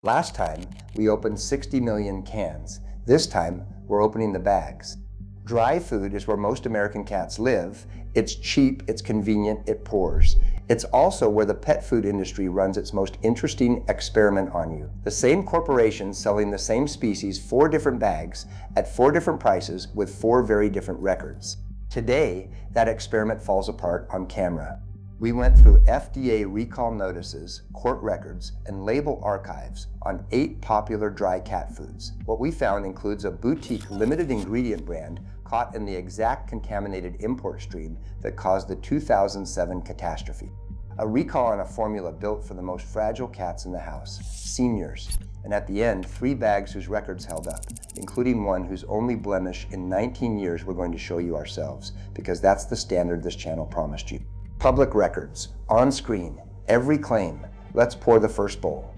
Last time, we opened 60 million cans. This time, we're opening the bags. Dry food is where most American cats live. It's cheap, it's convenient, it pours. It's also where the pet food industry runs its most interesting experiment on you. The same corporation selling the same species, 4 different bags at 4 different prices with 4 very different records. Today, that experiment falls apart on camera. We went through FDA recall notices, court records, and label archives on 8 popular dry cat foods. What we found includes a boutique limited ingredient brand caught in the exact contaminated import stream that caused the 2007 catastrophe. A recall on a formula built for the most fragile cats in the house, seniors. And at the end, 3 bags whose records held up, including one whose only blemish in 19 years we're going to show you ourselves, because that's the standard this channel promised you. Public records, on screen, every claim. Let's pour the first bowl.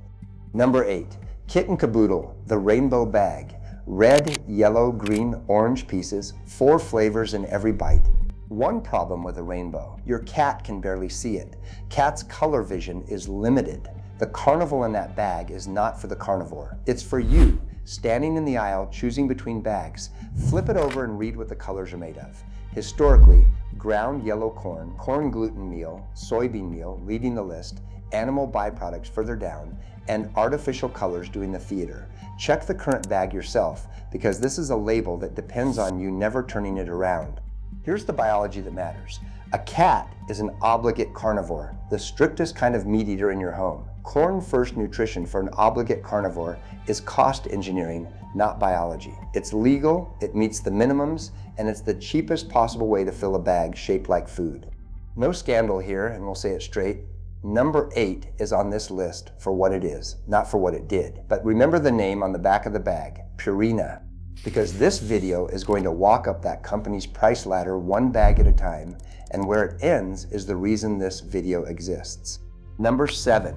Number 8, Kitten Kaboodle, the rainbow bag. Red, yellow, green, orange pieces, 4 flavors in every bite. One problem with a rainbow, your cat can barely see it. Cat's color vision is limited. The carnival in that bag is not for the carnivore. It's for you, standing in the aisle, choosing between bags. Flip it over and read what the colors are made of. Historically, ground yellow corn, corn gluten meal, soybean meal leading the list, animal byproducts further down, and artificial colors doing the theater. Check the current bag yourself, because this is a label that depends on you never turning it around. Here's the biology that matters. A cat is an obligate carnivore, the strictest kind of meat eater in your home. Corn-first nutrition for an obligate carnivore is cost engineering, not biology. It's legal, it meets the minimums, and it's the cheapest possible way to fill a bag shaped like food. No scandal here, and we'll say it straight. Number 8 is on this list for what it is, not for what it did. But remember the name on the back of the bag, Purina, because this video is going to walk up that company's price ladder 1 bag at a time, and where it ends is the reason this video exists. Number 7,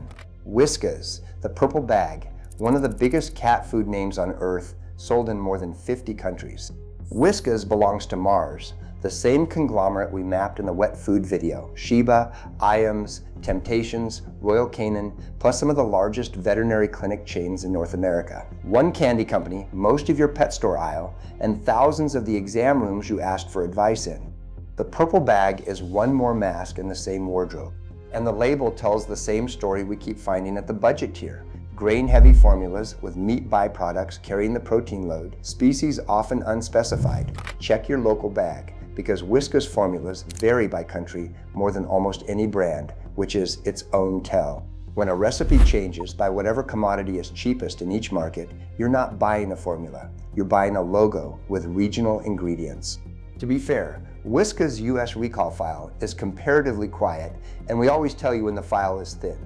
Whiskas, the purple bag, one of the biggest cat food names on earth, sold in more than 50 countries. Whiskas belongs to Mars, the same conglomerate we mapped in the wet food video. Sheba, Iams, Temptations, Royal Canin, plus some of the largest veterinary clinic chains in North America. One candy company, most of your pet store aisle, and thousands of the exam rooms you asked for advice in. The purple bag is one more mask in the same wardrobe. And the label tells the same story we keep finding at the budget tier. Grain-heavy formulas with meat byproducts carrying the protein load, species often unspecified. Check your local bag, because Whiskas formulas vary by country more than almost any brand, which is its own tell. When a recipe changes by whatever commodity is cheapest in each market, you're not buying a formula, you're buying a logo with regional ingredients. To be fair, Whiskas' US recall file is comparatively quiet, and we always tell you when the file is thin.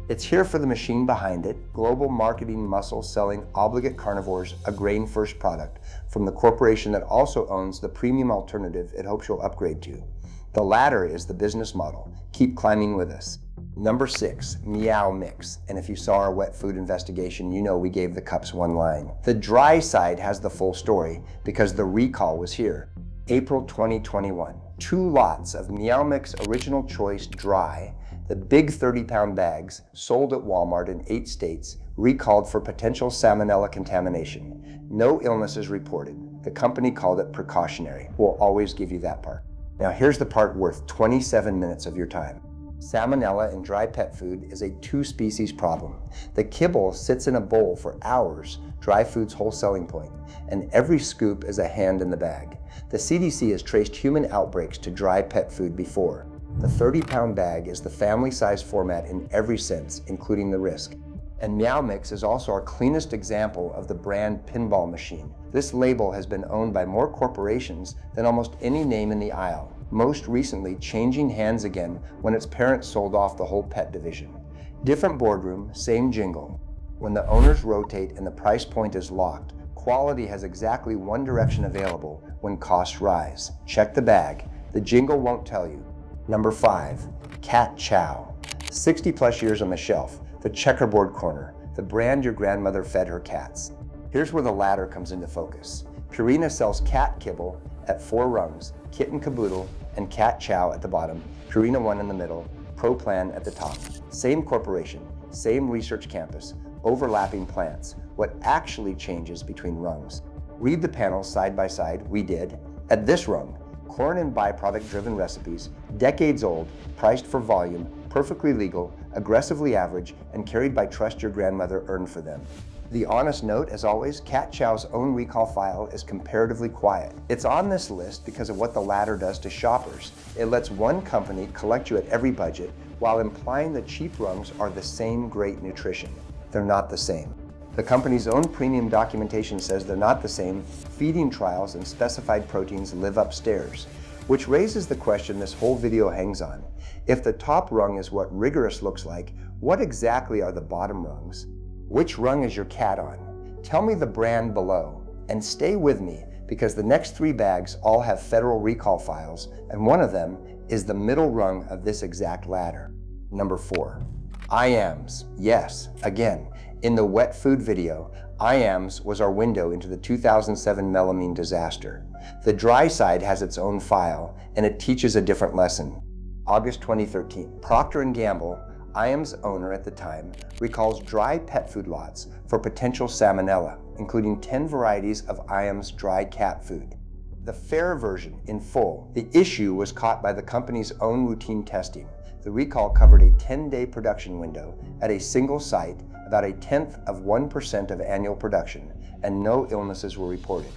It's here for the machine behind it, global marketing muscle selling obligate carnivores a grain-first product from the corporation that also owns the premium alternative it hopes you'll upgrade to. The latter is the business model. Keep climbing with us. Number 6, Meow Mix. And if you saw our wet food investigation, you know we gave the cups one line. The dry side has the full story because the recall was here. April 2021. 2 lots of Meow Mix Original Choice Dry, the big 30-pound bags, sold at Walmart in 8 states, recalled for potential salmonella contamination. No illnesses reported. The company called it precautionary. We'll always give you that part. Now here's the part worth 27 minutes of your time. Salmonella in dry pet food is a 2-species problem. The kibble sits in a bowl for hours, dry food's whole selling point, and every scoop is a hand in the bag. The CDC has traced human outbreaks to dry pet food before. The 30-pound bag is the family-size format in every sense, including the risk. And Meow Mix is also our cleanest example of the brand pinball machine. This label has been owned by more corporations than almost any name in the aisle, most recently changing hands again when its parents sold off the whole pet division. Different boardroom, same jingle. When the owners rotate and the price point is locked, quality has exactly one direction available when costs rise. Check the bag. The jingle won't tell you. Number 5, Cat Chow. 60+ years on the shelf, the checkerboard corner, the brand your grandmother fed her cats. Here's where the latter comes into focus. Purina sells cat kibble at 4 rungs, Kitten Kaboodle and Cat Chow at the bottom, Purina ONE in the middle, Pro Plan at the top. Same corporation, same research campus, overlapping plants, what actually changes between rungs. Read the panels side by side, we did. At this rung, corn and byproduct-driven recipes, decades old, priced for volume, perfectly legal, aggressively average, and carried by trust your grandmother earned for them. The honest note, as always, Cat Chow's own recall file is comparatively quiet. It's on this list because of what the latter does to shoppers. It lets one company collect you at every budget while implying that cheap rungs are the same great nutrition. They're not the same. The company's own premium documentation says they're not the same. Feeding trials and specified proteins live upstairs, which raises the question this whole video hangs on. If the top rung is what rigorous looks like, what exactly are the bottom rungs? Which rung is your cat on? Tell me the brand below. And stay with me, because the next 3 bags all have federal recall files, and one of them is the middle rung of this exact ladder. Number 4. Iams. Yes, again, in the wet food video, Iams was our window into the 2007 melamine disaster. The dry side has its own file, and it teaches a different lesson. August 2013, Procter & Gamble, Iams' owner at the time, recalls dry pet food lots for potential salmonella, including 10 varieties of Iams' dry cat food. The fair version, in full, the issue was caught by the company's own routine testing. The recall covered a 10-day production window at a single site, about 0.1% of annual production, and no illnesses were reported.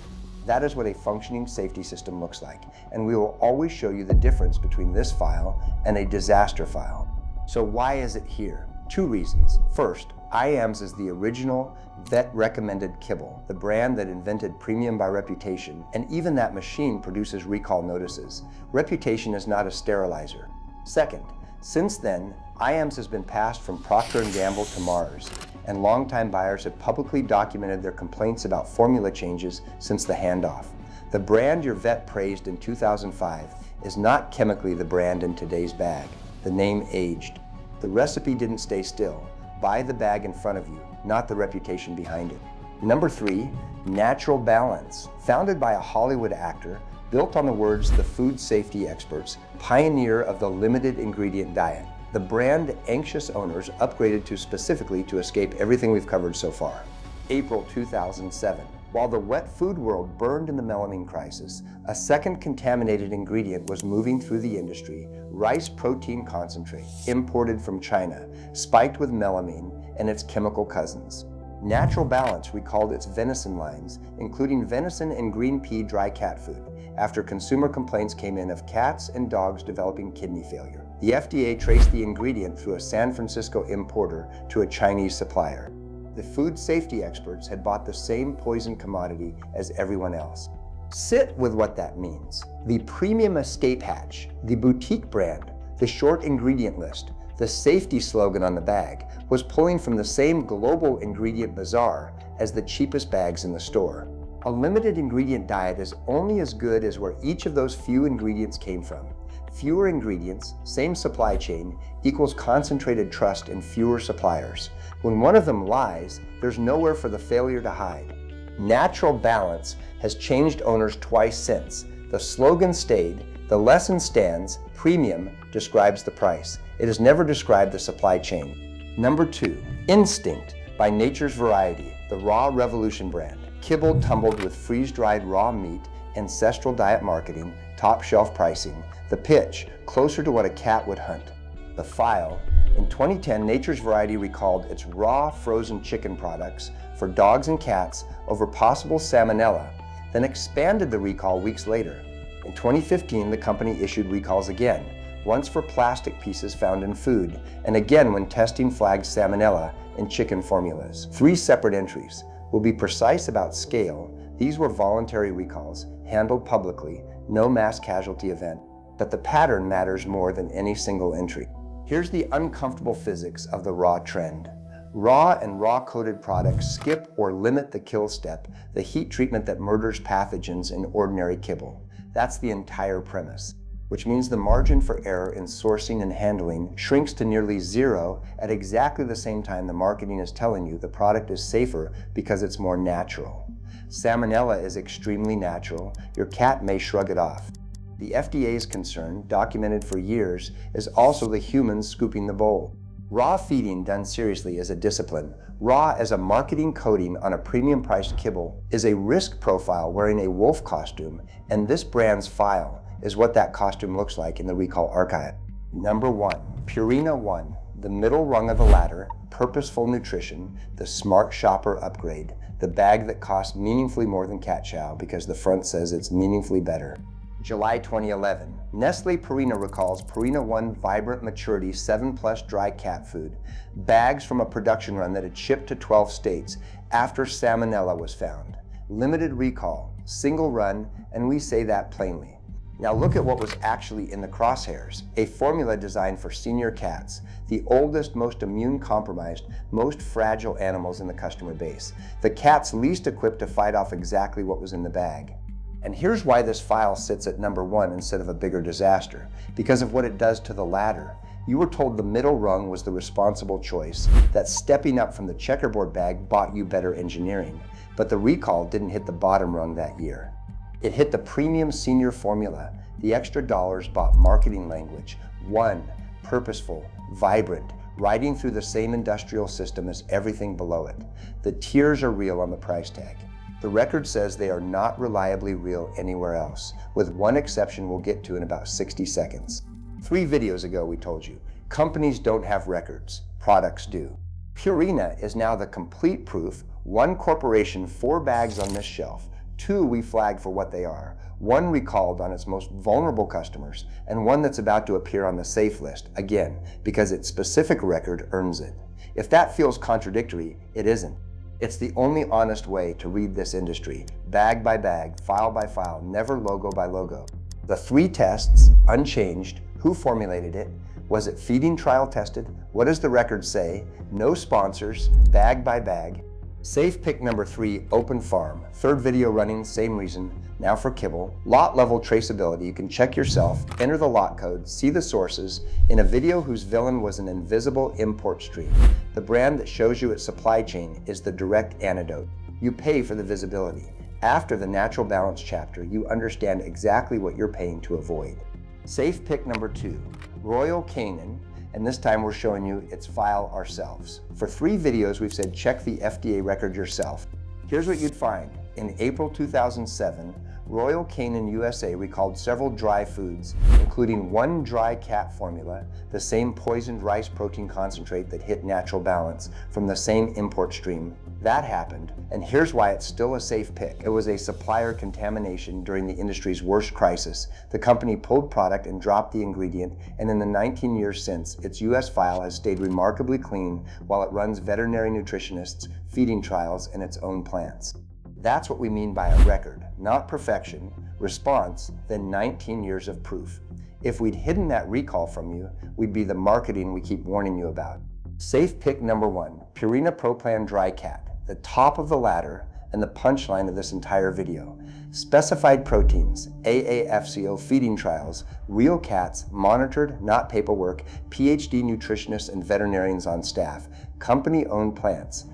That is what a functioning safety system looks like, and we will always show you the difference between this file and a disaster file. So why is it here? 2 reasons. First, Iams is the original vet-recommended kibble, the brand that invented premium by reputation, and even that machine produces recall notices. Reputation is not a sterilizer. Second, since then, Iams has been passed from Procter & Gamble to Mars, and longtime buyers have publicly documented their complaints about formula changes since the handoff. The brand your vet praised in 2005 is not chemically the brand in today's bag. The name aged. The recipe didn't stay still. Buy the bag in front of you, not the reputation behind it. Number 3, Natural Balance. Founded by a Hollywood actor, built on the words the food safety experts, pioneer of the limited ingredient diet. The brand anxious owners upgraded specifically to escape everything we've covered so far. April 2007. While the wet food world burned in the melamine crisis, a second contaminated ingredient was moving through the industry: rice protein concentrate, imported from China, spiked with melamine and its chemical cousins. Natural Balance recalled its venison lines, including venison and green pea dry cat food, after consumer complaints came in of cats and dogs developing kidney failure. The FDA traced the ingredient through a San Francisco importer to a Chinese supplier. The food safety experts had bought the same poison commodity as everyone else. Sit with what that means. The premium escape hatch, the boutique brand, the short ingredient list, the safety slogan on the bag was pulling from the same global ingredient bazaar as the cheapest bags in the store. A limited ingredient diet is only as good as where each of those few ingredients came from. Fewer ingredients, same supply chain, equals concentrated trust in fewer suppliers. When one of them lies, there's nowhere for the failure to hide. Natural Balance has changed owners twice since. The slogan stayed, the lesson stands, premium describes the price. It has never described the supply chain. Number 2, Instinct by Nature's Variety, the Raw Revolution brand. Kibbled tumbled with freeze-dried raw meat, ancestral diet marketing, top shelf pricing. The pitch, closer to what a cat would hunt. The file, in 2010, Nature's Variety recalled its raw frozen chicken products for dogs and cats over possible salmonella, then expanded the recall weeks later. In 2015, the company issued recalls again, once for plastic pieces found in food, and again when testing flagged salmonella in chicken formulas. 3 separate entries. We'll be precise about scale. These were voluntary recalls, handled publicly, no mass casualty event. But the pattern matters more than any single entry. Here's the uncomfortable physics of the raw trend. Raw and raw-coated products skip or limit the kill step, the heat treatment that murders pathogens in ordinary kibble. That's the entire premise, which means the margin for error in sourcing and handling shrinks to nearly 0 at exactly the same time the marketing is telling you the product is safer because it's more natural. Salmonella is extremely natural. Your cat may shrug it off. The FDA's concern, documented for years, is also the humans scooping the bowl. Raw feeding done seriously is a discipline. Raw as a marketing coating on a premium priced kibble is a risk profile wearing a wolf costume, and this brand's file is what that costume looks like in the recall archive. Number 1, Purina ONE, the middle rung of the ladder, purposeful nutrition, the smart shopper upgrade, the bag that costs meaningfully more than Cat Chow because the front says it's meaningfully better. July 2011, Nestle Purina recalls Purina ONE Vibrant Maturity 7+ dry cat food, bags from a production run that had shipped to 12 states after salmonella was found. Limited recall, single run, and we say that plainly. Now look at what was actually in the crosshairs, a formula designed for senior cats, the oldest, most immune-compromised, most fragile animals in the customer base, the cats least equipped to fight off exactly what was in the bag. And here's why this file sits at number 1 instead of a bigger disaster, because of what it does to the ladder. You were told the middle rung was the responsible choice, that stepping up from the checkerboard bag bought you better engineering, but the recall didn't hit the bottom rung that year. It hit the premium senior formula. The extra dollars bought marketing language, one, purposeful, vibrant, riding through the same industrial system as everything below it. The tears are real on the price tag. The record says they are not reliably real anywhere else, with one exception we'll get to in about 60 seconds. 3 videos ago we told you, companies don't have records, products do. Purina is now the complete proof. 1 corporation, 4 bags on this shelf, 2 we flagged for what they are, 1 recalled on its most vulnerable customers, and 1 that's about to appear on the safe list, again, because its specific record earns it. If that feels contradictory, it isn't. It's the only honest way to read this industry, bag by bag, file by file, never logo by logo. The 3 tests, unchanged. Who formulated it? Was it feeding trial tested? What does the record say? No sponsors, bag by bag. Safe pick number 3, open farm. 3rd video running, same reason, now for kibble. Lot level traceability, you can check yourself, enter the lot code, see the sources, in a video whose villain was an invisible import stream. The brand that shows you its supply chain is the direct antidote. You pay for the visibility. After the natural balance chapter, you understand exactly what you're paying to avoid. Safe pick number 2, Royal Canin, and this time we're showing you its file ourselves. For 3 videos we've said check the FDA record yourself. Here's what you'd find. In April 2007, Royal Canin USA recalled several dry foods, including 1 dry cat formula, the same poisoned rice protein concentrate that hit natural balance from the same import stream. That happened, and here's why it's still a safe pick. It was a supplier contamination during the industry's worst crisis. The company pulled product and dropped the ingredient, and in the 19 years since, its US file has stayed remarkably clean while it runs veterinary nutritionists, feeding trials, and its own plants. That's what we mean by a record, not perfection, response, then 19 years of proof. If we'd hidden that recall from you, we'd be the marketing we keep warning you about. Safe pick number 1, Purina Pro Plan Dry Cat, the top of the ladder and the punchline of this entire video. Specified proteins, AAFCO feeding trials, real cats, monitored, not paperwork, PhD nutritionists and veterinarians on staff, company-owned plants.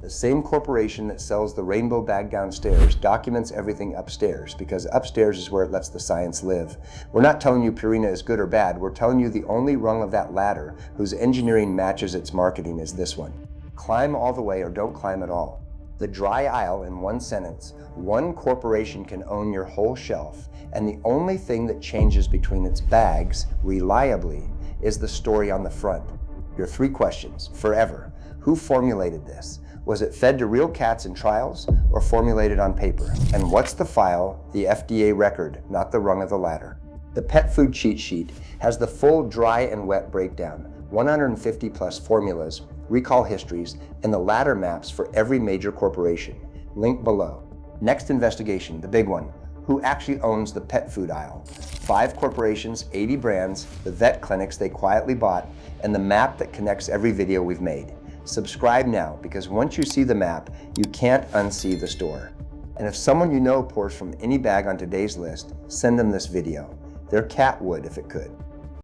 The same corporation that sells the rainbow bag downstairs documents everything upstairs, because upstairs is where it lets the science live. We're not telling you Purina is good or bad, we're telling you the only rung of that ladder whose engineering matches its marketing is this one. Climb all the way or don't climb at all. The dry aisle in 1 sentence, 1 corporation can own your whole shelf, and the only thing that changes between its bags, reliably, is the story on the front. Your 3 questions, forever. Who formulated this? Was it fed to real cats in trials or formulated on paper? And what's the file, the FDA record, not the rung of the ladder? The pet food cheat sheet has the full dry and wet breakdown, 150 plus formulas, recall histories, and the ladder maps for every major corporation. Link below. Next investigation, the big one. Who actually owns the pet food aisle? 5 corporations, 80 brands, the vet clinics they quietly bought, and the map that connects every video we've made. Subscribe now, because once you see the map, you can't unsee the store. And if someone you know pours from any bag on today's list, send them this video. Their cat would if it could.